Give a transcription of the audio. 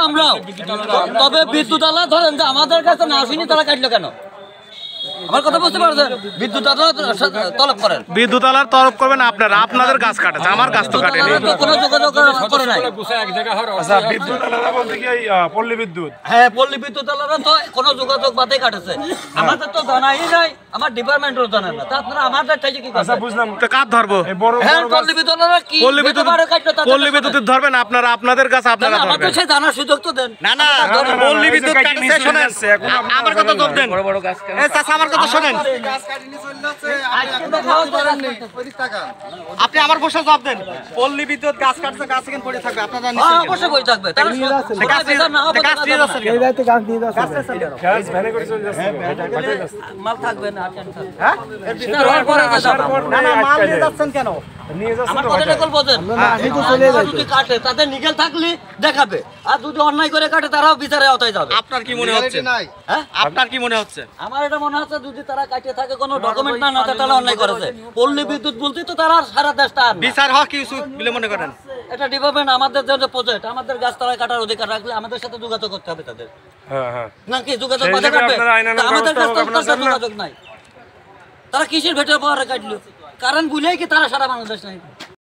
আমরাও তবে বিদ্যুৎ আলা ধরেন যে আমাদের কাছে না আসেনি তারা কাটলো কেন? আমার কথা বুঝতে পারছেন? বিদ্যুৎ আলা তলব করেন, বিদ্যুৎ আলার তরফ করবেন আপনারা, আপনাদের গাছ কাটেছে, আমার গাছ তো কাটেনি। কোনো যোগাযোগ করে নাই। আচ্ছা, বিদ্যুৎ আলাদা বলতে কি এই পল্লী বিদ্যুৎ? হ্যাঁ, পল্লী বিদ্যুৎ আলাদা তো কোনো যোগাযোগ বাদে কাটেছে। আমাদের তো জানাই নাই, আমার ডিপার্টমেন্টও জানেন না। তা আপনারা আমাদের চাইছে কি? আচ্ছা, বুঝলাম। তো কার ধরবো? হ্যাঁ, পল্লী বিদ্যুৎ আলাদা কি পল্লী বিদ্যুৎ ধরবেন আপনারা, আপনাদের গাছ আপনারা আমাকে ধরবেন। সে জানার সুযোগ তো দেন। না না, পল্লী বিদ্যুৎ কাটছে, শোনেন আমার কথা জবাব দেন। এই চাচা আমার কথা শোনেন, আপনি আমার প্রশ্ন জবাব দেন। পল্লী বিদ্যুৎ গাছ কাটছে, গাছ এখানে পড়ে থাকবে, আপনারা নিশ্চয়ই অবশ্যই বই থাকবে। গাছ নিয়ে যাচ্ছে, গ্যাস ভ্যানে করে চলে যাচ্ছে, মাল থাকবে না। হ্যাঁ না না, মাল নিয়ে যাচ্ছেন কেন? নিয়ে যাচ্ছে আমার তো কথাটা ভাটায়। কল বোঝেন। যদি কাটে তাদের নিগেল থাকলে দেখাবে, আর যদি অন্যায় করে কাটে তারাও বিচারের আওতায় যাবে। আপনার কি মনে হচ্ছে? হ্যাঁ, আপনার কি মনে হচ্ছে? আমার এটা মনে হচ্ছে যদি তারা কাটে থাকে কোনো ডকুমেন্ট না থাকে তাহলে অন্যায় করেছে। পল্লী বিদ্যুৎ বলতে তো তারা সারা দেশটা আর না। বিচার হওয়া কি উচিত বলে মনে করেন? এটা ডিপার্টমেন্ট আমাদের যে প্রজেক্ট, আমাদের গাছ তারা কাটার অধিকার রাখলে আমাদের সাথে যোগাযোগ করতে হবে তাদের। হ্যাঁ হ্যাঁ, নাকি যোগাযোগ সেই বাধা হিসেবে কাটবে? আপনারা আইনানুগ তা আমাদের ব্যবস্থা কাছে আপনারা চান না? যোগাযোগ নাই। তারা কিসের ভেতরে পাওয়ারে কাটলো? কারণ বুঝলেই কি তারা সারা বাংলাদেশ নাই।